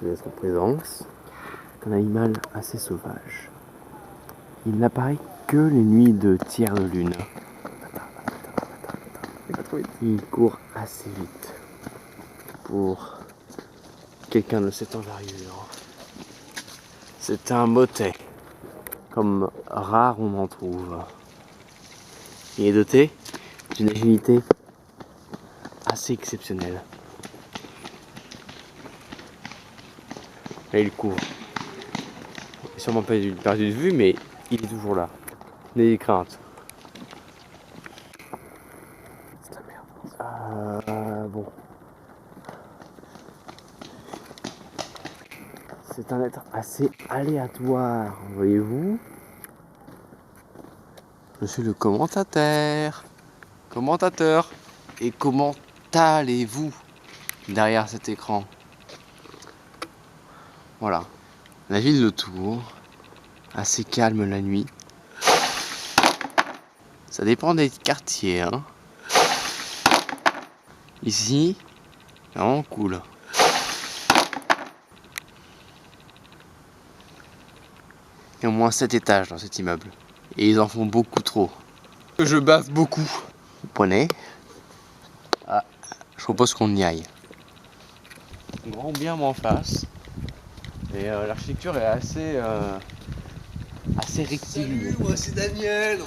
de sa présence. C'est un animal assez sauvage. Il n'apparaît que les nuits de tiers de lune. Il court assez vite pour quelqu'un de cette envergure. C'est un motet, comme rare on en trouve. Il est doté d'une agilité assez exceptionnelle. Là il court. Il n'est sûrement pas perdu de vue, mais il est toujours là. N'ayez crainte. C'est la merde. Bon. C'est un être assez aléatoire, voyez-vous. Je suis le commentateur. Et comment allez-vous derrière cet écran? Voilà. La ville de Tours, assez calme la nuit. Ça dépend des quartiers, hein. Ici, c'est vraiment cool. Il y a au moins 7 étages dans cet immeuble. Et ils en font beaucoup trop. Je bave beaucoup. Vous prenez. Ah, je propose qu'on y aille. Grand bien en face. Et l'architecture est assez rectiligne. Salut, moi c'est Daniel.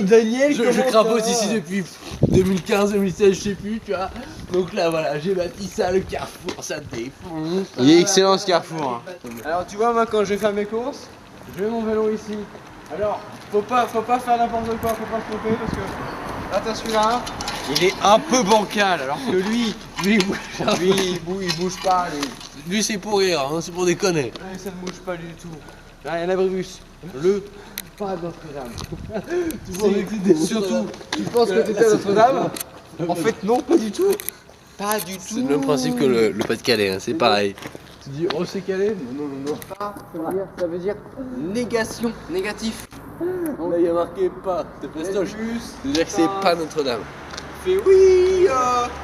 Daniel, je crapote ici depuis 2015-2016, je sais plus, tu vois. Donc là voilà, j'ai bâti ça, le carrefour, ça défonce. Il est excellent ce carrefour. Alors tu vois, moi quand je vais faire mes courses, je mets mon vélo ici. Alors, faut pas faire n'importe quoi, faut pas se tromper parce que là t'as celui-là, il est un peu bancal alors que lui il bouge pas. Lui c'est pour rire, hein, c'est pour déconner. Ouais, ça ne bouge pas du tout. Là il y a l'abribus, le pas Notre-Dame. Surtout, tu penses que t'étais à Notre-Dame? En fait non, pas du tout. Pas du tout. C'est le même principe que le Pas-de-Calais, hein, c'est pareil. Tu dis oh c'est calé? Non. Pas, ça veut dire négation, négatif. Là il y a marqué pas, de festoche. C'est-à-dire que c'est pas Notre-Dame. Fait oui,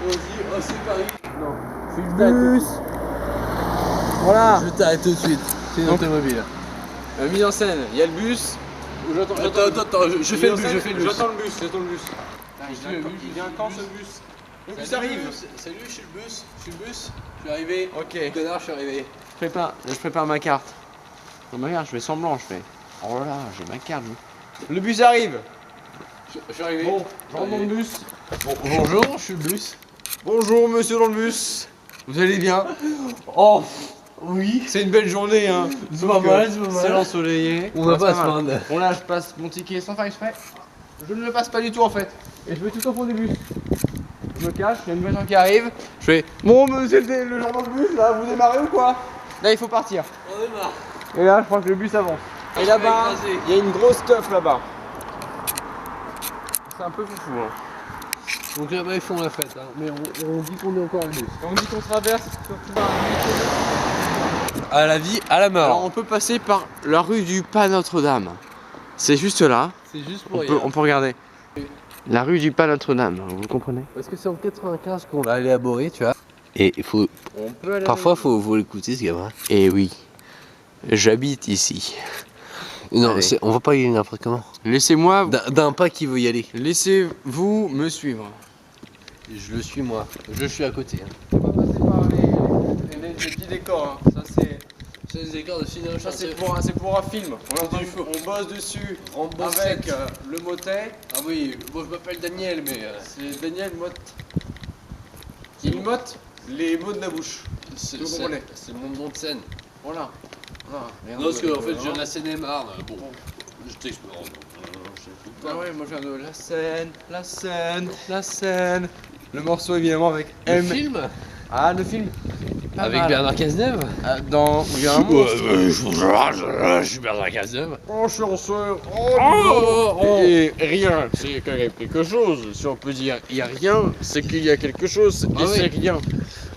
on dit oh c'est Paris. Non, bus. Voilà. Je t'arrête tout de suite, c'est une automobile. Mise en scène, il y a le bus. Attends, je fais le bus, J'attends le bus. Il vient quand ce bus? Le bus arrive. Salut, je suis le bus, je suis arrivé. Ok. Connard, je suis arrivé. Je prépare ma carte. Non, ma carte, je fais semblant, je fais. Oh là là, j'ai ma carte. Le bus arrive. Je suis arrivé. Bon, je rentre dans le bus. Bonjour, je suis le bus. Bonjour monsieur dans le bus. Vous allez bien? Oh, oui. C'est une belle journée hein. C'est pas mal, c'est pas C'est mal. ensoleillé. On va pas se mal. plaindre. Bon là je passe mon ticket sans faire exprès. Je ne le passe pas du tout en fait. Et je vais tout au fond du bus. Je me cache, il y a une voiture qui arrive. Je fais bon monsieur le genre dans le bus là, vous démarrez ou quoi? Là il faut partir. On démarre. Et là je crois que le bus avance. Et là-bas, il y a une grosse teuf là-bas. C'est un peu foufou hein. Donc là-bas ils font la fête, hein. Mais on dit qu'on est encore à bus. Et on dit qu'on traverse surtout À la vie, à la mort. Alors on peut passer par la rue du Pas Notre-Dame. C'est juste là. C'est juste pour rien. On peut regarder. La rue du Pas Notre-Dame, vous comprenez? Parce que c'est en 95 qu'on l'a élaboré, tu vois. Et il faut. on peut aller. Parfois faut l'écouter ce gamin. Eh oui, j'habite ici. Non, Allez. on va pas y aller n'importe comment. Laissez-moi, D'un pas qui veut y aller. laissez-vous me suivre. Je le suis moi. Je suis à côté. Hein. On va passer par les petits décors. Hein. Ça c'est. C'est des écarts de cinéma. Ça c'est pour un film. On bosse dessus On bosse avec set. le motet. Ah oui, moi je m'appelle Daniel, mais C'est Daniel Motte. Il motte les mots de la bouche. c'est Vous comprenez. mon nom de scène. Voilà. Rien Non, parce de- que en fait, je viens de la Seine-et-Marne. Bon, je t'explore. Ah ouais, moi je viens de la Seine. Le morceau évidemment avec M. film Ah le film. Pas avec mal. Bernard Cazeneuve. Dans. Il y a un monstre. Je suis Bernard Cazeneuve. Oh chanceux. Oh. Et rien, c'est quand même quelque chose. Si on peut dire il y a rien, c'est qu'il y a quelque chose. Ah Et oui. c'est rien.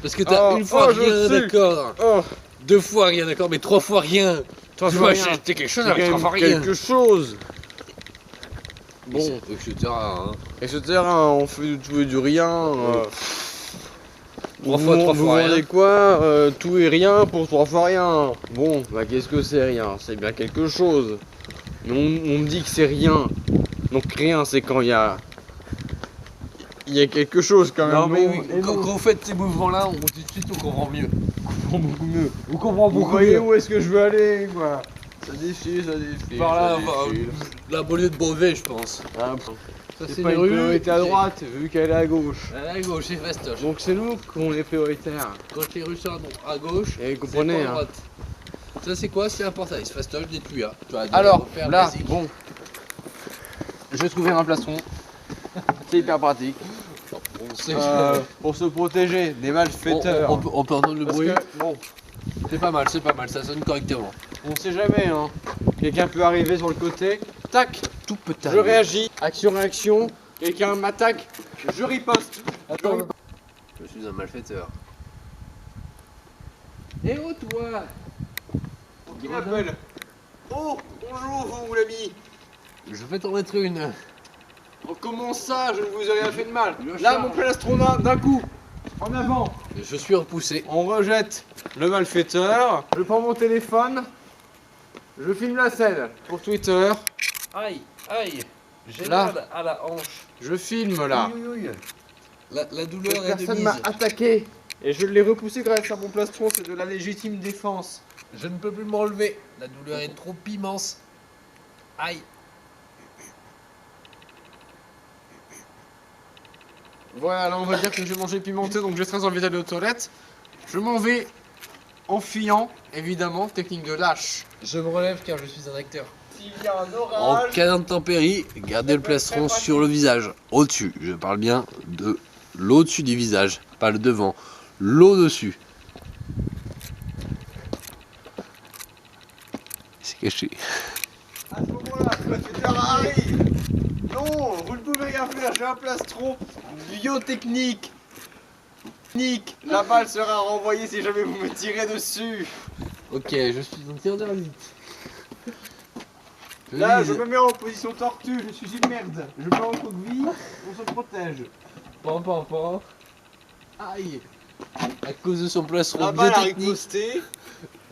Parce que t'as Oh, une fois oh, je rien sais. d'accord, Oh. 2 fois rien d'accord, mais 3 fois rien. Toi, Tu c'est vois, rien. c'était quelque chose C'est avec quand 3 même fois rien. quelque chose. Bon, etc. Hein. Etc. On fait du rien. 3 fois Vous rien. vendez quoi tout et rien pour 3 fois rien. Bon, bah qu'est-ce que c'est rien? C'est bien quelque chose. Mais on me dit que c'est rien. Donc rien, c'est quand il y a quelque chose quand même. Non mais non, oui, et quand non. vous faites ces mouvements-là, tout de suite on comprend mieux. On comprend beaucoup mieux. On comprend Vous beaucoup voyez mieux. où est-ce que je veux aller quoi? Ça défile, ça défile. Par là, ça défile. la banlieue de Beauvais, je pense. Ah, Ça c'est pas une priorité à droite vu qu'elle est à gauche. À gauche, c'est fastoche. Donc c'est nous qu'on est prioritaire. Quand les rues sont à gauche, Et c'est vous comprenez, pas à hein. droite. Ça c'est quoi? C'est un portail, c'est fastoche des tuyas. Alors là, bon, je vais trouver un plastron. C'est hyper pratique. On sait Pour se protéger des malfaiteurs. on peut entendre le Parce bruit. que, bon, C'est pas mal, ça sonne correctement. on sait jamais, hein. Quelqu'un peut arriver sur le côté, tac, Tout peut je arriver. réagis, action, quelqu'un m'attaque, je riposte. Attends, je suis un malfaiteur. Eh oh toi! Qui m'appelle? Oh, bonjour vous l'ami. Je vais t'en mettre une. Oh, comment ça, je ne vous ai rien fait de mal. Le Là, chat. mon plastron d'un coup, en avant. Je suis repoussé. On rejette le malfaiteur. Je prends mon téléphone. Je filme la scène pour Twitter. Aïe, aïe, j'ai Là. mal à la hanche. Je filme là. Oui, oui, oui. La douleur Cette est de personne mise. m'a attaqué. Et je l'ai repoussé grâce à mon plastron. C'est de la légitime défense. Je ne peux plus m'enlever. La douleur est trop immense. Aïe. Voilà, là on va dire que j'ai mangé pimenté, donc j'ai très envie d'aller aux toilettes. Je m'en vais en fuyant, évidemment, technique de lâche. Je me relève car je suis un acteur. S'il y a un En orage, cas d'intempérie, gardez le plastron sur le visage. Au-dessus. Je parle bien de l'au-dessus du visage. Pas le devant. L'au-dessus. C'est caché. à ce moment-là, le malfaiteur arrive. Non, vous ne pouvez rien faire, j'ai un plastron biotechnique. La balle sera renvoyée si jamais vous me tirez dessus. Ok, je suis un tir d'arbitre. Là, je me mets en position tortue, je suis une merde. Je mets en coquille, on se protège. Pan, pan, pan. Aïe. À cause de son plastron La balle a biotechnique. riposté,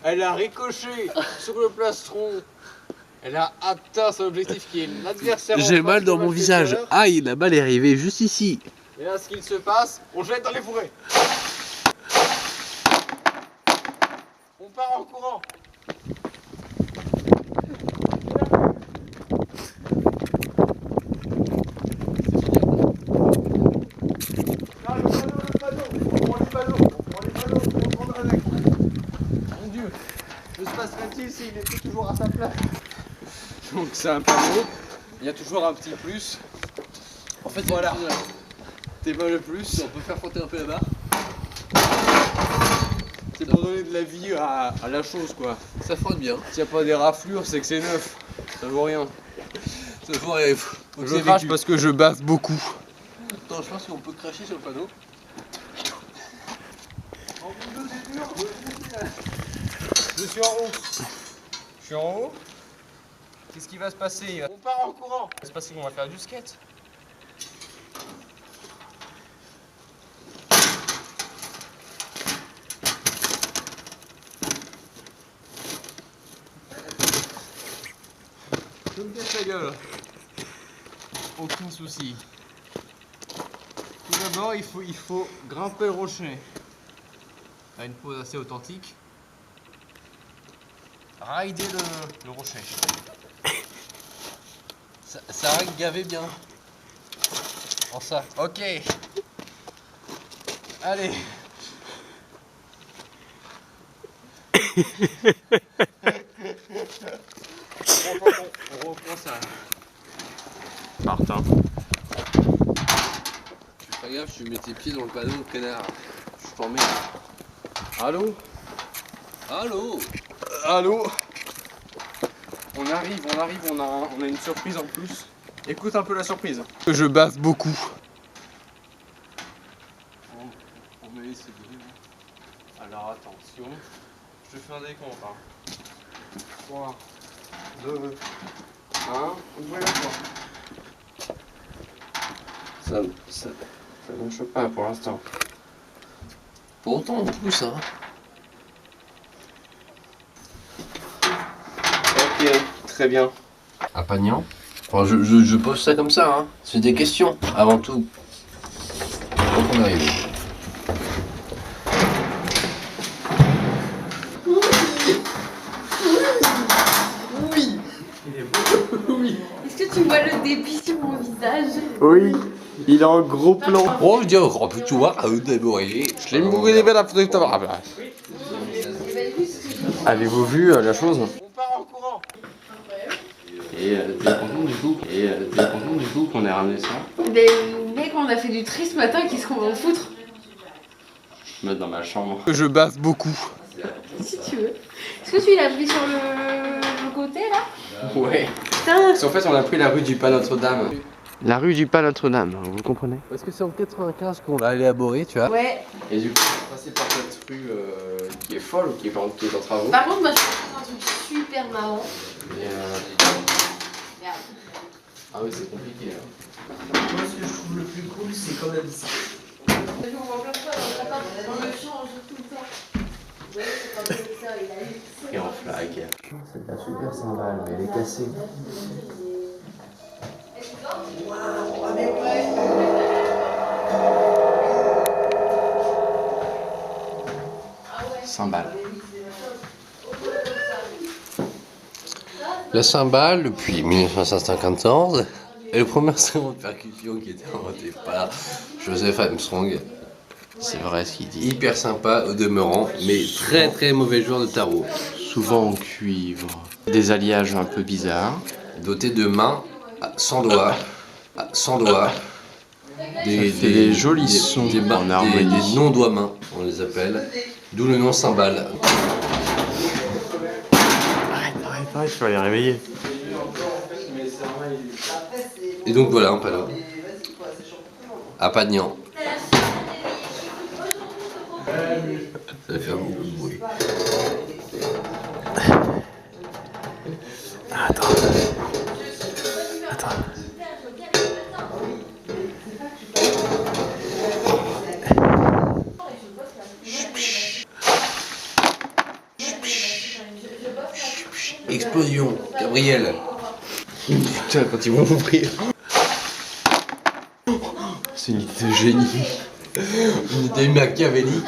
elle a ricoché sur le plastron. Elle a atteint son objectif qui est l'adversaire. en J'ai face, mal le dans mon visage. malfaiteur. Aïe, la balle est arrivée juste ici. Et là, ce qu'il se passe, on jette dans les fourrés. On part en courant. Là, le panneau. On prend les panneaux, on prend avec. Mon Dieu, que se passerait-il s'il était toujours à sa place? Donc c'est un panneau, il y a toujours un petit plus. En fait, Voilà. T'es pas le plus. On peut faire frotter un peu la barre. C'est pour donner de la vie à la chose quoi. Ça frotte bien. S'il n'y a pas des raflures, c'est que c'est neuf. Ça vaut rien. Ça faut rien. Je crache parce que je baffe beaucoup. Attends, je pense qu'on peut cracher sur le panneau. Je suis en haut. Je suis en haut. Qu'est-ce qui va se passer? On part en courant. Il va se passer qu'on va faire du skate. Je me casse la gueule. Aucun souci. Tout d'abord, il faut grimper le rocher. À une pose assez authentique. Rider le rocher. Ça a gavé bien. En ça. Ok. Allez. on reprend ça. Martin. Fais gaffe, tu mets tes pieds dans le panneau, connard. Je t'emmerde. Allô? Allô? Allô? On arrive, on a une surprise en plus. Écoute un peu la surprise. Je baffe beaucoup. On met ces bruits. Alors attention. Je fais un décompte. 3, 2, 1. Ouvrez la porte. Ça marche pas pour l'instant. Pourtant on pousse hein. Ok, très bien. À Pagnan. Enfin, je pose ça comme ça, hein. C'est des questions, avant tout. Donc on arrive. Est-ce que tu vois le dépit sur mon visage? Oui, il a un gros plan. Oh, je dis encore plus, tu vois, déboré. Je l'ai mouru des belles après ta barbe. Avez-vous vu la chose? On part en courant. Et t'es content du coup qu'on ait ramené ça? Mais mec, on a fait du tri ce matin, qu'est-ce qu'on va en foutre? Je me mets dans ma chambre. Je bave beaucoup. Si tu veux. Est-ce que tu l'as pris sur le côté là? Ouais. Putain. Parce qu'en fait, on a pris la rue du Pas Notre-Dame. La rue du Pas Notre-Dame, vous comprenez? Parce que c'est en 95 qu'on l'a élaboré, tu vois. Ouais. Et du coup, on est passé par cette rue qui est folle ou qui est en travaux. Par contre, moi je trouve un truc super marrant. Et, Merde. ah oui, c'est compliqué. Hein. Moi, ce que je trouve le plus cool, c'est quand même ça. On voit plein de fois dans le appart, on le change tout le temps. Ouais, c'est pas comme ça, il a eu. Et en flag. C'est de la super cymbale, mais elle est cassée. Cymbale. La cymbale, depuis 1954, est le premier instrument de percussion qui était inventé par Joseph Armstrong. C'est vrai ce qu'il dit. Hyper sympa au demeurant, mais très très mauvais joueur de tarot. Souvent en cuivre. Des alliages un peu bizarres. Doté de mains sans doigts, sans doigts. Des jolis sons en harmonie. Des non-doigts mains, on les appelle. D'où le nom cymbale. Arrête, je vais aller réveiller. Et donc voilà, un panneau. À Pagnan. Ça va faire beaucoup de bruit. Attends. Explosion, Gabriel. Putain, quand ils vont ouvrir. C'est une idée de génie. Une idée machiavélique.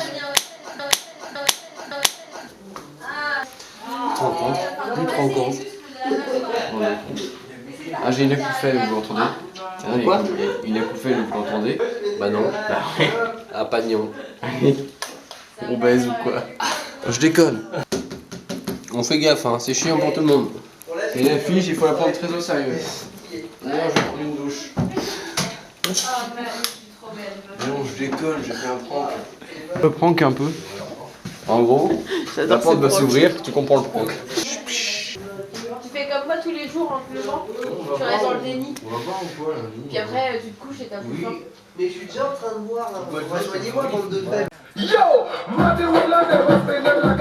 Tu te rends compte? Tu te rends compte? Ah, j'ai une acouphène, vous l'entendez? Quoi? Une acouphène, vous l'entendez? Bah non. À Pagnan. On baise ou quoi? Je déconne. On fait gaffe, hein, c'est chiant pour tout le monde. C'est une affiche, il faut la prendre très au sérieux. D'ailleurs, je vais prendre une douche. Non, je déconne, j'ai fait un prank. Un peu prank un peu. En gros, la porte va s'ouvrir, tu comprends le prank. Tu fais comme moi tous les jours en te levant, tu restes dans le déni. On va voir ou quoi là? Puis après, tu te couches et t'as plus faim. Mais je suis déjà en train de voir là. Rejoignez-moi, bande de faibles. Yo, Mother will never stay never